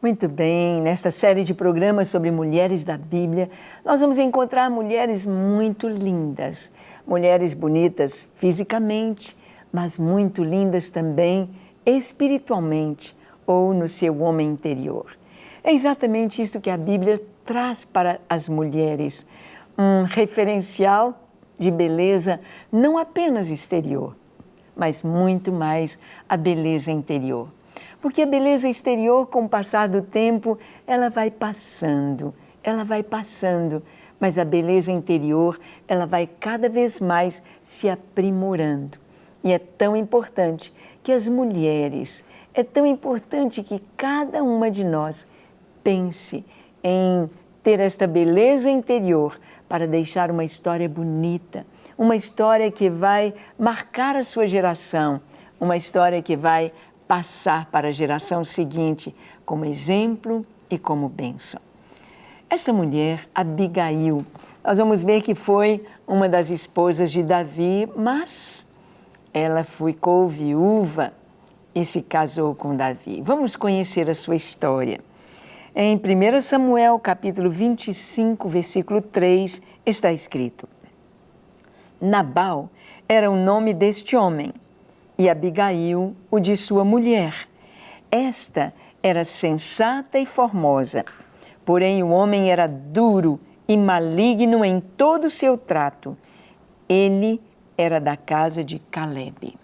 Muito bem, nesta série de programas sobre mulheres da Bíblia, nós vamos encontrar mulheres muito lindas, mulheres bonitas fisicamente, mas muito lindas também espiritualmente ou no seu homem interior. É exatamente isso que a Bíblia traz para as mulheres, um referencial de beleza não apenas exterior, mas muito mais a beleza interior. Porque a beleza exterior, com o passar do tempo, ela vai passando, mas a beleza interior, ela vai cada vez mais se aprimorando. E é tão importante que as mulheres, é tão importante que cada uma de nós pense em ter esta beleza interior para deixar uma história bonita, uma história que vai marcar a sua geração, uma história que vai passar para a geração seguinte como exemplo e como bênção. Esta mulher, Abigail, nós vamos ver que foi uma das esposas de Davi, mas ela ficou viúva e se casou com Davi. Vamos conhecer a sua história. Em 1 Samuel, capítulo 25, versículo 3, está escrito: Nabal era o nome deste homem, e Abigail, o de sua mulher. Esta era sensata e formosa, porém o homem era duro e maligno em todo o seu trato. Ele era da casa de Calebe.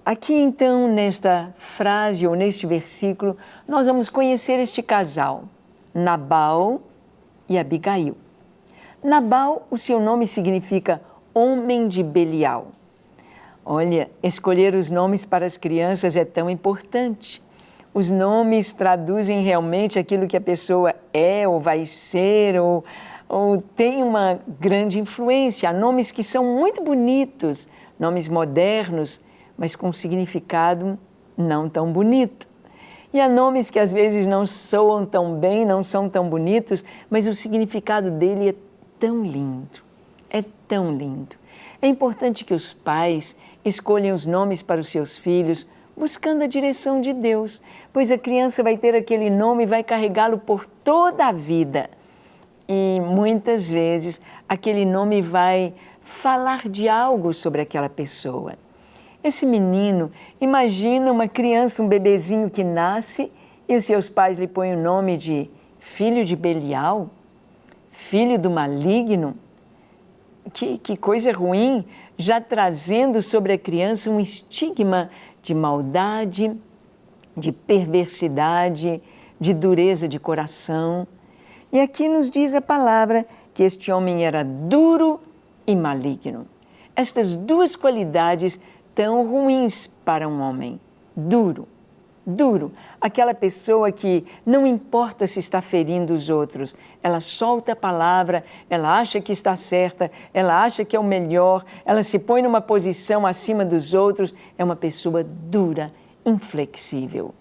Aqui então, nesta frase ou neste versículo, nós vamos conhecer este casal, Nabal e Abigail. Nabal, o seu nome significa homem de Belial. Olha, escolher os nomes para as crianças é tão importante. Os nomes traduzem realmente aquilo que a pessoa é ou vai ser ou tem uma grande influência. Há nomes que são muito bonitos, nomes modernos, mas com significado não tão bonito. E há nomes que às vezes não soam tão bem, não são tão bonitos, mas o significado dele é tão lindo, é tão lindo. É importante que os pais escolham os nomes para os seus filhos, buscando a direção de Deus, pois a criança vai ter aquele nome e vai carregá-lo por toda a vida. E muitas vezes aquele nome vai falar de algo sobre aquela pessoa. Esse menino, imagina uma criança, um bebezinho que nasce e os seus pais lhe põem o nome de filho de Belial, filho do maligno. Que coisa ruim, já trazendo sobre a criança um estigma de maldade, de perversidade, de dureza de coração. E aqui nos diz a palavra que este homem era duro e maligno. Estas duas qualidades tão ruins para um homem. Duro. Aquela pessoa que não importa se está ferindo os outros, ela solta a palavra, ela acha que está certa, ela acha que é o melhor, ela se põe numa posição acima dos outros, é uma pessoa dura, inflexível.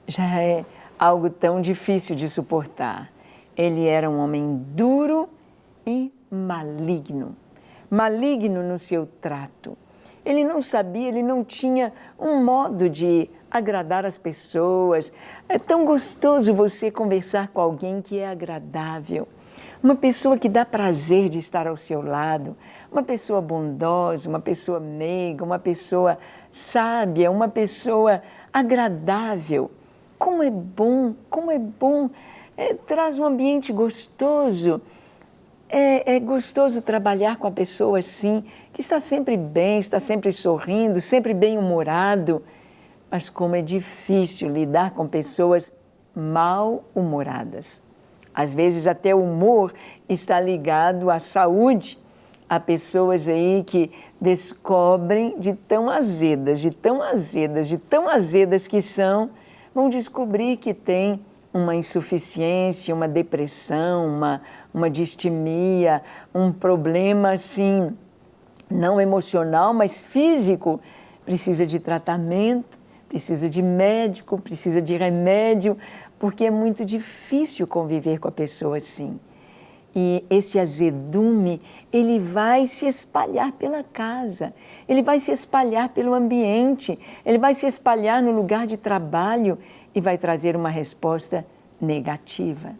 Já é algo tão difícil de suportar. Ele era um homem duro e maligno. Maligno no seu trato. Ele não sabia, ele não tinha um modo de agradar as pessoas. É tão gostoso você conversar com alguém que é agradável, uma pessoa que dá prazer de estar ao seu lado, uma pessoa bondosa, uma pessoa meiga, uma pessoa sábia, uma pessoa agradável. Como é bom, traz um ambiente gostoso. É gostoso trabalhar com a pessoa assim, que está sempre bem, está sempre sorrindo, sempre bem-humorado. Mas como é difícil lidar com pessoas mal-humoradas. Às vezes até o humor está ligado à saúde. Há pessoas aí que descobrem de tão azedas que são, vão descobrir que tem uma insuficiência, uma depressão, uma distimia, um problema assim, não emocional, mas físico. Precisa de tratamento, precisa de médico, precisa de remédio, porque é muito difícil conviver com a pessoa assim. E esse azedume, ele vai se espalhar pela casa, ele vai se espalhar pelo ambiente, ele vai se espalhar no lugar de trabalho e vai trazer uma resposta negativa.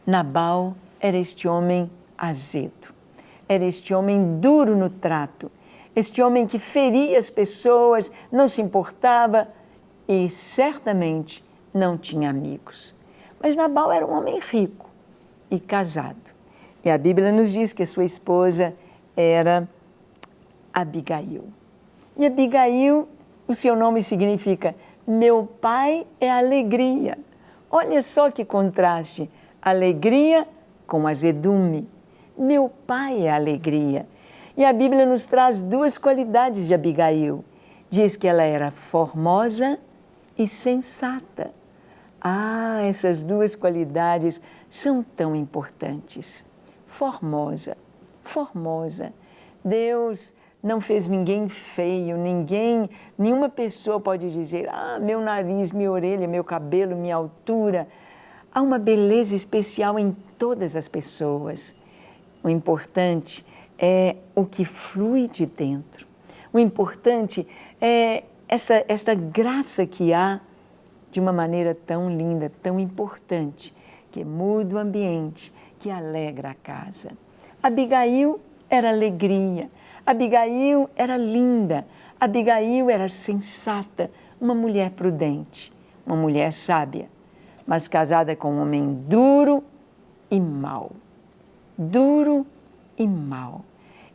Nabal era este homem azedo, era este homem duro no trato, este homem que feria as pessoas, não se importava e certamente não tinha amigos. Mas Nabal era um homem rico e casado. E a Bíblia nos diz que a sua esposa era Abigail. E Abigail, o seu nome significa meu pai é alegria. Olha só que contraste, alegria com azedume. Meu pai é alegria. E a Bíblia nos traz duas qualidades de Abigail. Diz que ela era formosa e sensata. Ah, essas duas qualidades são tão importantes. Formosa, formosa. Deus não fez ninguém feio, nenhuma pessoa pode dizer, meu nariz, minha orelha, meu cabelo, minha altura. Há uma beleza especial em todas as pessoas. O importante é o que flui de dentro. O importante é esta graça que há de uma maneira tão linda, tão importante, que muda o ambiente, que alegra a casa. Abigail era alegria, Abigail era linda, Abigail era sensata, uma mulher prudente, uma mulher sábia, mas casada com um homem duro e mau. Duro e mau.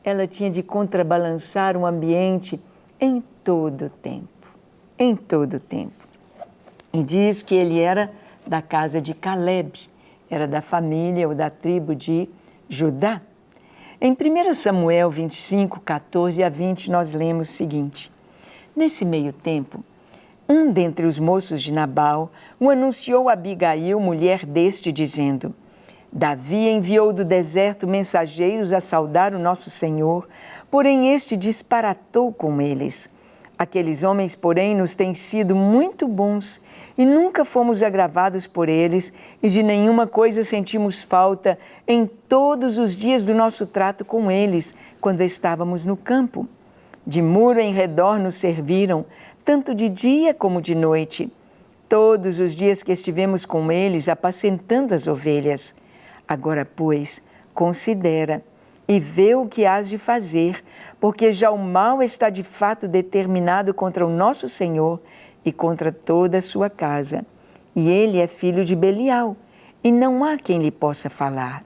Ela tinha de contrabalançar o ambiente em todo o tempo, em todo o tempo. E diz que ele era da casa de Caleb, era da família ou da tribo de Judá. Em 1 Samuel 25, 14 a 20, nós lemos o seguinte: nesse meio tempo, um dentre os moços de Nabal o anunciou a Abigail, mulher deste, dizendo: Davi enviou do deserto mensageiros a saudar o nosso Senhor, porém este disparatou com eles. Aqueles homens, porém, nos têm sido muito bons e nunca fomos agravados por eles e de nenhuma coisa sentimos falta em todos os dias do nosso trato com eles, quando estávamos no campo. De muro em redor nos serviram, tanto de dia como de noite. Todos os dias que estivemos com eles, apacentando as ovelhas. Agora, pois, considera e vê o que hás de fazer, porque já o mal está de fato determinado contra o nosso Senhor e contra toda a sua casa. E ele é filho de Belial, e não há quem lhe possa falar.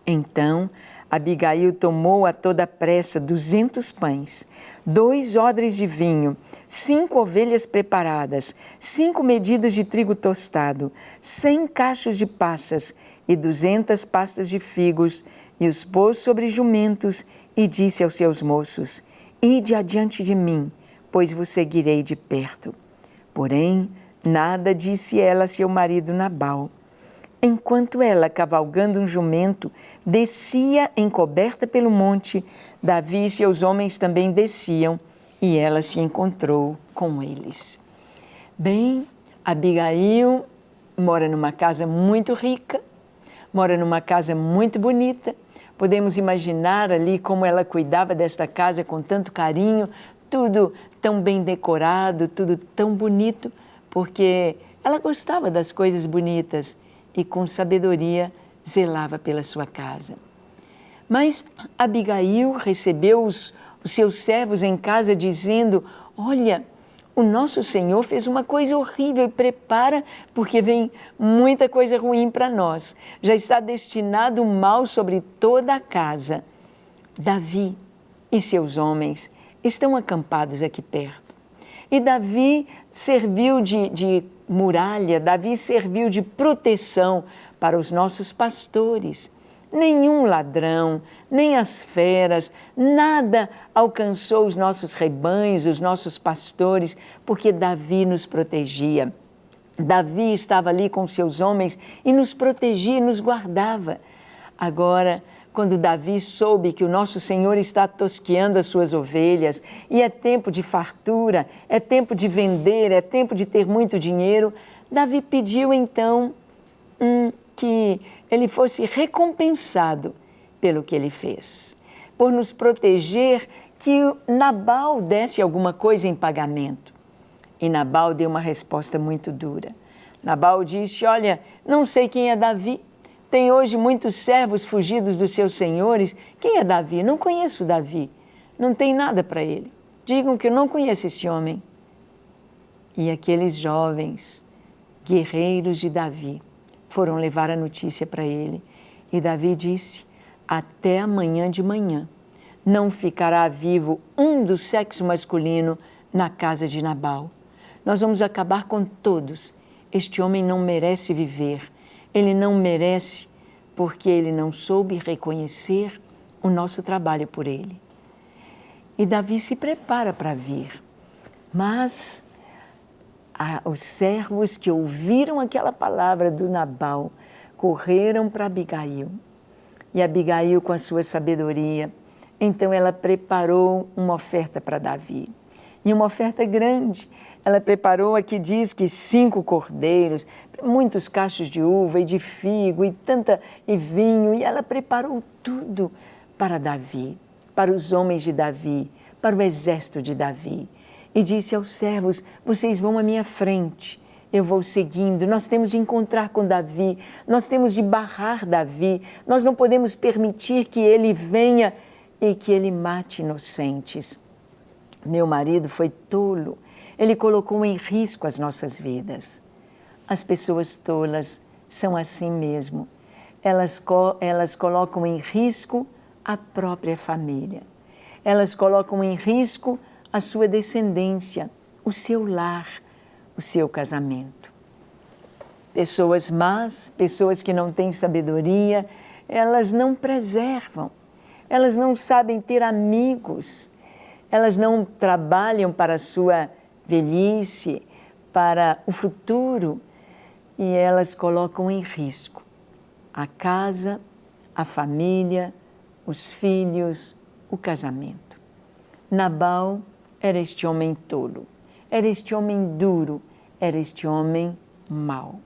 Então Abigail tomou a toda pressa 200 pães, 2 odres de vinho, 5 ovelhas preparadas, 5 medidas de trigo tostado, 100 cachos de passas e 200 pastas de figos, e os pôs sobre jumentos, e disse aos seus moços: Ide adiante de mim, pois vos seguirei de perto. Porém, nada disse ela a seu marido Nabal. Enquanto ela, cavalgando um jumento, descia encoberta pelo monte, Davi e seus homens também desciam, e ela se encontrou com eles. Bem, Abigail mora numa casa muito rica, mora numa casa muito bonita. Podemos imaginar ali como ela cuidava desta casa com tanto carinho, tudo tão bem decorado, tudo tão bonito, porque ela gostava das coisas bonitas e com sabedoria zelava pela sua casa. Mas Abigail recebeu os seus servos em casa dizendo: olha, o nosso Senhor fez uma coisa horrível e prepara, porque vem muita coisa ruim para nós. Já está destinado o mal sobre toda a casa. Davi e seus homens estão acampados aqui perto. E Davi serviu de muralha, Davi serviu de proteção para os nossos pastores. Nenhum ladrão, nem as feras, nada alcançou os nossos rebanhos, os nossos pastores, porque Davi nos protegia. Davi estava ali com seus homens e nos protegia e nos guardava. Agora, quando Davi soube que o nosso Senhor está tosqueando as suas ovelhas e é tempo de fartura, é tempo de vender, é tempo de ter muito dinheiro, Davi pediu então que ele fosse recompensado pelo que ele fez, por nos proteger, que Nabal desse alguma coisa em pagamento. E Nabal deu uma resposta muito dura. Nabal disse, olha, não sei quem é Davi. Tem hoje muitos servos fugidos dos seus senhores. Quem é Davi? Não conheço Davi. Não tem nada para ele. Digam que eu não conheço esse homem. E aqueles jovens, guerreiros de Davi, foram levar a notícia para ele. E Davi disse, até amanhã de manhã não ficará vivo um do sexo masculino na casa de Nabal. Nós vamos acabar com todos. Este homem não merece viver. Ele não merece porque ele não soube reconhecer o nosso trabalho por ele. E Davi se prepara para vir. Mas os servos que ouviram aquela palavra do Nabal correram para Abigail. E Abigail, com a sua sabedoria, então ela preparou uma oferta para Davi. E uma oferta grande. Ela preparou, aqui diz que 5 cordeiros, muitos cachos de uva e de figo e vinho. E ela preparou tudo para Davi, para os homens de Davi, para o exército de Davi. E disse aos servos, vocês vão à minha frente, eu vou seguindo. Nós temos de encontrar com Davi, nós temos de barrar Davi. Nós não podemos permitir que ele venha e que ele mate inocentes. Meu marido foi tolo, ele colocou em risco as nossas vidas. As pessoas tolas são assim mesmo. Elas colocam em risco a própria família. Elas colocam em risco a sua descendência, o seu lar, o seu casamento. Pessoas más, pessoas que não têm sabedoria, elas não preservam, elas não sabem ter amigos, elas não trabalham para a sua velhice, para o futuro, e elas colocam em risco a casa, a família, os filhos, o casamento. Nabal era este homem tolo, era este homem duro, era este homem mau.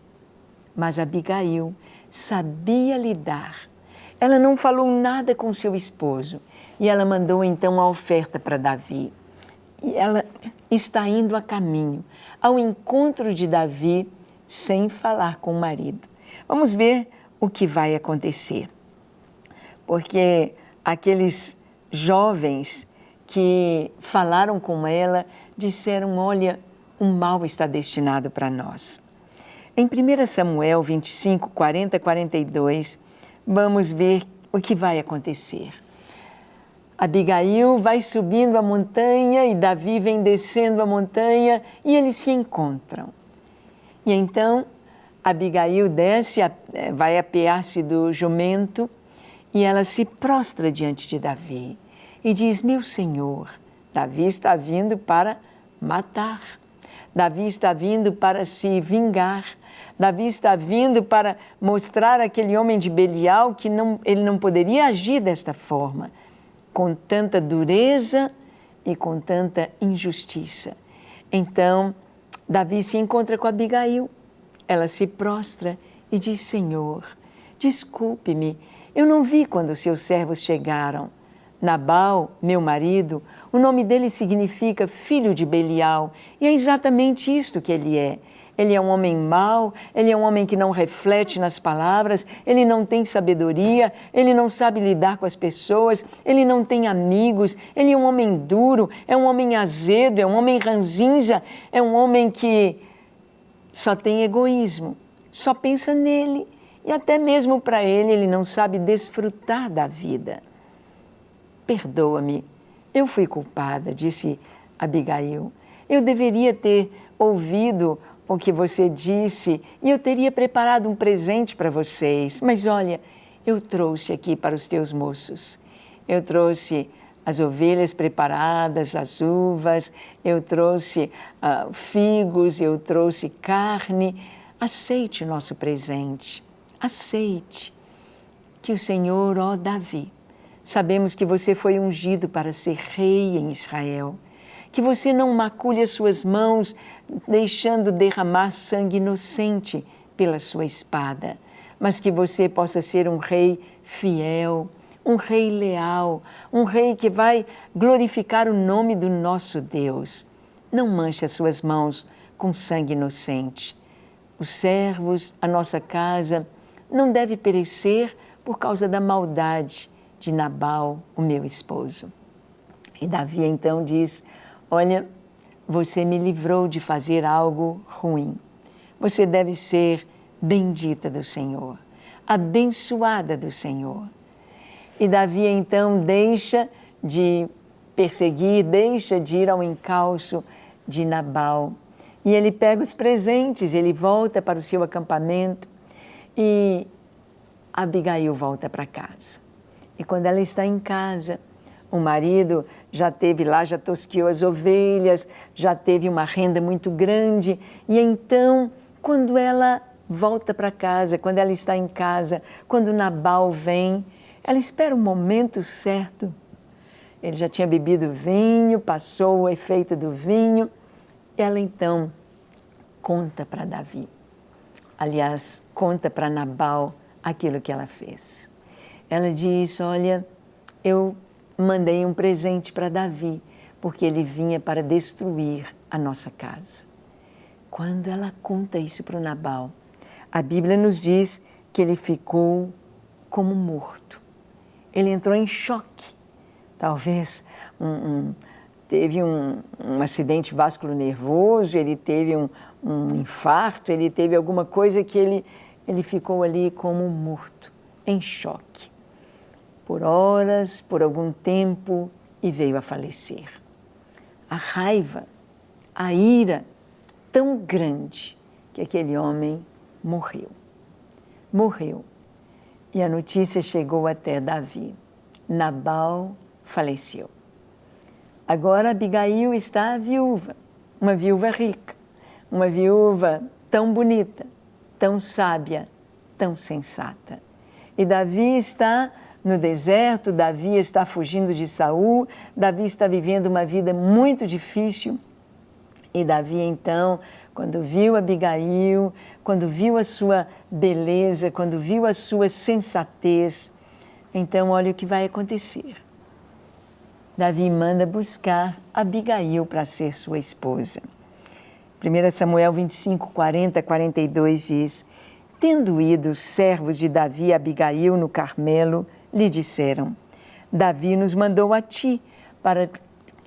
Mas Abigail sabia lidar. Ela não falou nada com seu esposo e ela mandou então a oferta para Davi. E ela está indo a caminho, ao encontro de Davi, sem falar com o marido. Vamos ver o que vai acontecer. Porque aqueles jovens que falaram com ela disseram, olha, o mal está destinado para nós. Em 1 Samuel 25, 40 a 42, vamos ver o que vai acontecer. Abigail vai subindo a montanha e Davi vem descendo a montanha e eles se encontram. E então Abigail desce, vai apear-se do jumento e ela se prostra diante de Davi e diz, meu senhor, Davi está vindo para matar. Davi está vindo para se vingar. Davi está vindo para mostrar àquele homem de Belial que ele não poderia agir desta forma, com tanta dureza e com tanta injustiça. Então, Davi se encontra com Abigail. Ela se prostra e diz, Senhor, desculpe-me, eu não vi quando os seus servos chegaram. Nabal, meu marido, o nome dele significa filho de Belial, e é exatamente isto que ele é. Ele é um homem mau, ele é um homem que não reflete nas palavras, ele não tem sabedoria, ele não sabe lidar com as pessoas, ele não tem amigos, ele é um homem duro, é um homem azedo, é um homem ranzinza, é um homem que só tem egoísmo, só pensa nele, e até mesmo para ele não sabe desfrutar da vida. Perdoa-me, eu fui culpada, disse Abigail. Eu deveria ter ouvido o que você disse e eu teria preparado um presente para vocês. Mas olha, eu trouxe aqui para os teus moços. Eu trouxe as ovelhas preparadas, as uvas, eu trouxe figos, eu trouxe carne. Aceite o nosso presente, aceite. Que o Senhor, ó Davi, sabemos que você foi ungido para ser rei em Israel, que você não macule as suas mãos, deixando derramar sangue inocente pela sua espada, mas que você possa ser um rei fiel, um rei leal, um rei que vai glorificar o nome do nosso Deus. não manche as suas mãos com sangue inocente. Os servos, a nossa casa, não deve perecer por causa da maldade de Nabal, o meu esposo. E Davi então diz, olha, você me livrou de fazer algo ruim. Você deve ser bendita do Senhor, abençoada do Senhor. E Davi então deixa de perseguir, deixa de ir ao encalço de Nabal. E ele pega os presentes, ele volta para o seu acampamento e Abigail volta para casa. E quando ela está em casa, o marido já teve lá, já tosqueou as ovelhas, já teve uma renda muito grande. E então, quando ela volta para casa, quando ela está em casa, quando Nabal vem, ela espera o momento certo. Ele já tinha bebido vinho, passou o efeito do vinho. Ela então conta para Davi, aliás, conta para Nabal aquilo que ela fez. Ela diz, olha, eu mandei um presente para Davi, porque ele vinha para destruir a nossa casa. Quando ela conta isso para o Nabal, a Bíblia nos diz que ele ficou como morto. Ele entrou em choque. Talvez teve um acidente vasculonervoso, ele teve um infarto, ele teve alguma coisa que ele ficou ali como morto, em choque. Por horas, por algum tempo, e veio a falecer. A raiva, a ira tão grande que aquele homem morreu. Morreu. E a notícia chegou até Davi. Nabal faleceu. Agora Abigail está viúva, uma viúva rica, uma viúva tão bonita, tão sábia, tão sensata. E Davi está no deserto, Davi está fugindo de Saul, Davi está vivendo uma vida muito difícil. E Davi, então, quando viu Abigail, quando viu a sua beleza, quando viu a sua sensatez, então olha o que vai acontecer. Davi manda buscar Abigail para ser sua esposa. 1 Samuel 25, 40, 42 diz, tendo ido os servos de Davi a Abigail no Carmelo, lhe disseram, Davi nos mandou a ti para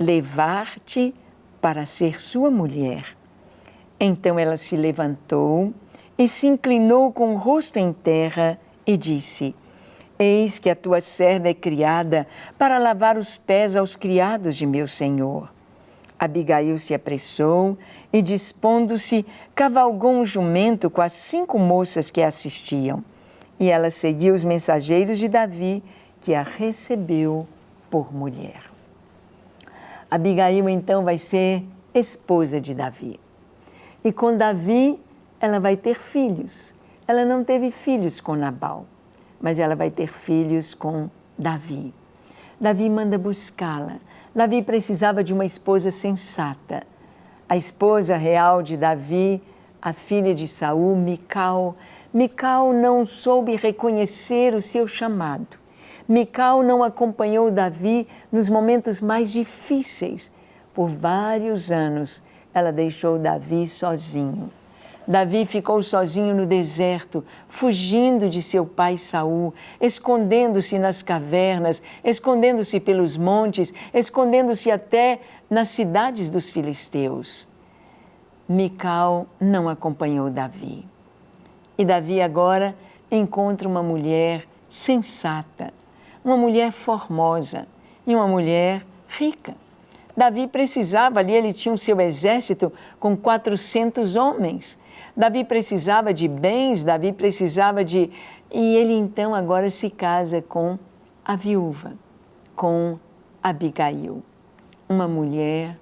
levar-te para ser sua mulher. Então ela se levantou e se inclinou com o rosto em terra e disse, eis que a tua serva é criada para lavar os pés aos criados de meu senhor. Abigail se apressou e, dispondo-se, cavalgou um jumento com as 5 moças que a assistiam. E ela seguiu os mensageiros de Davi, que a recebeu por mulher. Abigail, então, vai ser esposa de Davi. E com Davi, ela vai ter filhos. Ela não teve filhos com Nabal, mas ela vai ter filhos com Davi. Davi manda buscá-la. Davi precisava de uma esposa sensata. A esposa real de Davi, a filha de Saul, Mical. Mical não soube reconhecer o seu chamado. Mical não acompanhou Davi nos momentos mais difíceis. Por vários anos, ela deixou Davi sozinho. Davi ficou sozinho no deserto, fugindo de seu pai Saul, escondendo-se nas cavernas, escondendo-se pelos montes, escondendo-se até nas cidades dos filisteus. Mical não acompanhou Davi. E Davi agora encontra uma mulher sensata, uma mulher formosa e uma mulher rica. Davi precisava ali, ele tinha o seu exército com 400 homens. Davi precisava de bens, Davi precisava de... E ele então agora se casa com a viúva, com Abigail, uma mulher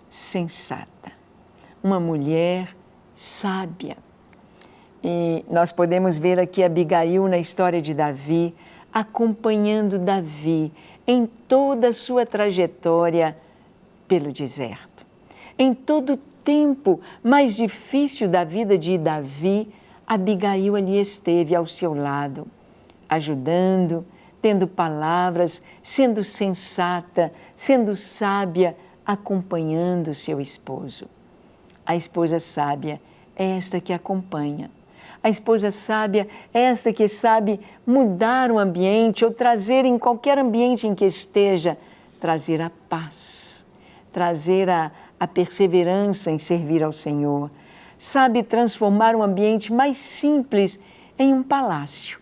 sensata, uma mulher sábia. E nós podemos ver aqui Abigail na história de Davi, acompanhando Davi em toda a sua trajetória pelo deserto. Em todo o tempo mais difícil da vida de Davi, Abigail ali esteve ao seu lado, ajudando, tendo palavras, sendo sensata, sendo sábia, acompanhando seu esposo. A esposa sábia é esta que acompanha. A esposa sábia é esta que sabe mudar o ambiente ou trazer em qualquer ambiente em que esteja, trazer a paz, trazer a perseverança em servir ao Senhor. Sabe transformar um ambiente mais simples em um palácio.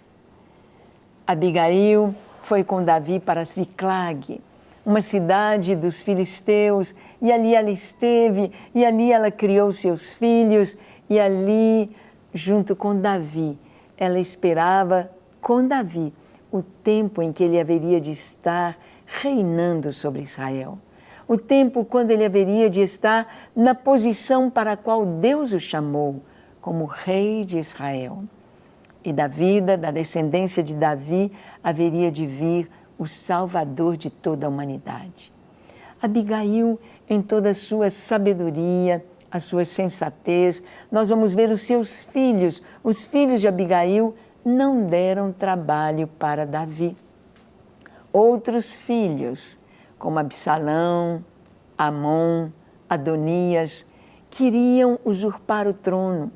Abigail foi com Davi para Ziclag, uma cidade dos filisteus, e ali ela esteve, e ali ela criou seus filhos, e ali, junto com Davi, ela esperava com Davi o tempo em que ele haveria de estar reinando sobre Israel. O tempo quando ele haveria de estar na posição para a qual Deus o chamou, como rei de Israel. E da vida, da descendência de Davi, haveria de vir o Salvador de toda a humanidade. Abigail, em toda a sua sabedoria, a sua sensatez, nós vamos ver os seus filhos. Os filhos de Abigail não deram trabalho para Davi. Outros filhos, como Absalão, Amon, Adonias, queriam usurpar o trono,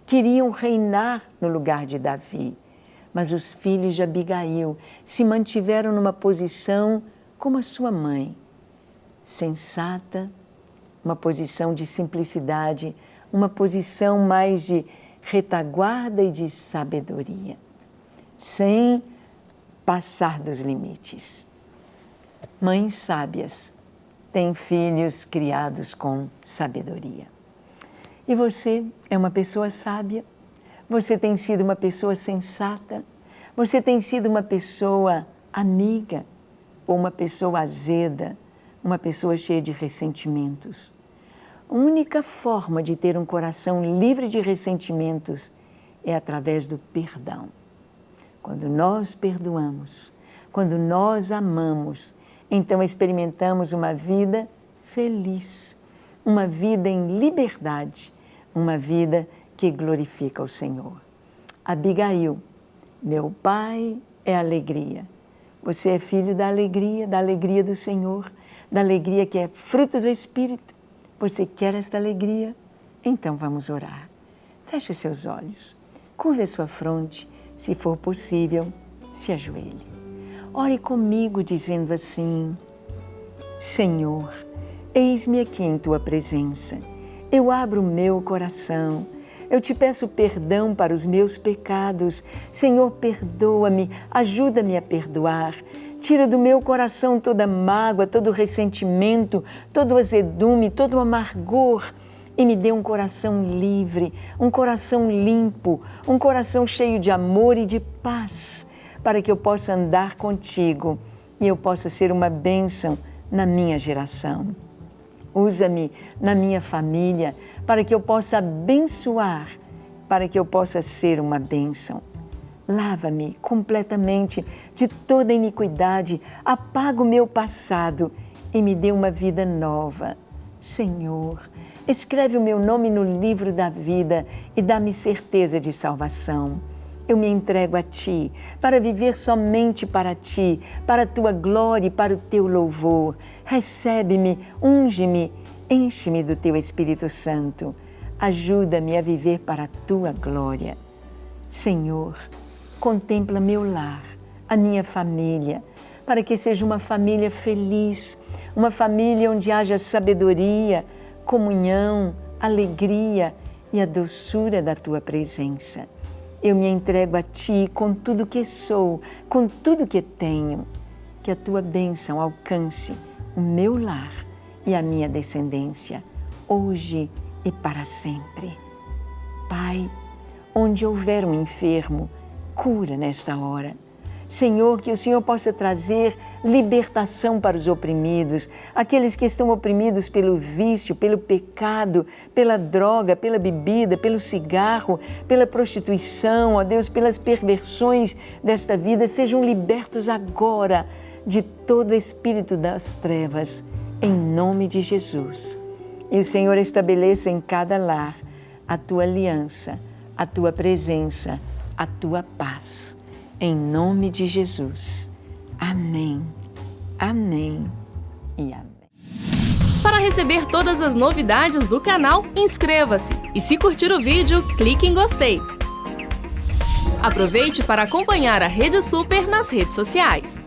queriam reinar no lugar de Davi. Mas os filhos de Abigail se mantiveram numa posição como a sua mãe, sensata, uma posição de simplicidade, uma posição mais de retaguarda e de sabedoria, sem passar dos limites. Mães sábias têm filhos criados com sabedoria. E você é uma pessoa sábia? Você tem sido uma pessoa sensata? Você tem sido uma pessoa amiga? Ou uma pessoa azeda? Uma pessoa cheia de ressentimentos? A única forma de ter um coração livre de ressentimentos é através do perdão. Quando nós perdoamos, quando nós amamos, então experimentamos uma vida feliz, uma vida em liberdade, uma vida que glorifica o Senhor. Abigail, meu pai é alegria. Você é filho da alegria do Senhor, da alegria que é fruto do Espírito. Você quer esta alegria? Então vamos orar. Feche seus olhos, curve a sua fronte, se for possível, se ajoelhe. Ore comigo dizendo assim: Senhor, eis-me aqui em Tua presença. Eu abro o meu coração. Eu te peço perdão para os meus pecados. Senhor, perdoa-me, ajuda-me a perdoar. Tira do meu coração toda mágoa, todo ressentimento, todo azedume, todo amargor e me dê um coração livre, um coração limpo, um coração cheio de amor e de paz, para que eu possa andar contigo e eu possa ser uma bênção na minha geração. Usa-me na minha família para que eu possa abençoar, para que eu possa ser uma bênção. Lava-me completamente de toda iniquidade, apaga o meu passado e me dê uma vida nova. Senhor, escreve o meu nome no livro da vida e dá-me certeza de salvação. Eu me entrego a Ti, para viver somente para Ti, para a Tua glória e para o Teu louvor. Recebe-me, unge-me, enche-me do Teu Espírito Santo. Ajuda-me a viver para a Tua glória. Senhor, contempla meu lar, a minha família, para que seja uma família feliz, uma família onde haja sabedoria, comunhão, alegria e a doçura da Tua presença. Eu me entrego a Ti com tudo que sou, com tudo que tenho. Que a Tua bênção alcance o meu lar e a minha descendência, hoje e para sempre. Pai, onde houver um enfermo, cura nesta hora. Senhor, que o Senhor possa trazer libertação para os oprimidos, aqueles que estão oprimidos pelo vício, pelo pecado, pela droga, pela bebida, pelo cigarro, pela prostituição, ó Deus, pelas perversões desta vida, sejam libertos agora de todo espírito das trevas, em nome de Jesus. E o Senhor estabeleça em cada lar a Tua aliança, a Tua presença, a Tua paz. Em nome de Jesus. Amém. Amém e amém. Para receber todas as novidades do canal, inscreva-se. E se curtir o vídeo, clique em gostei. Aproveite para acompanhar a Rede Super nas redes sociais.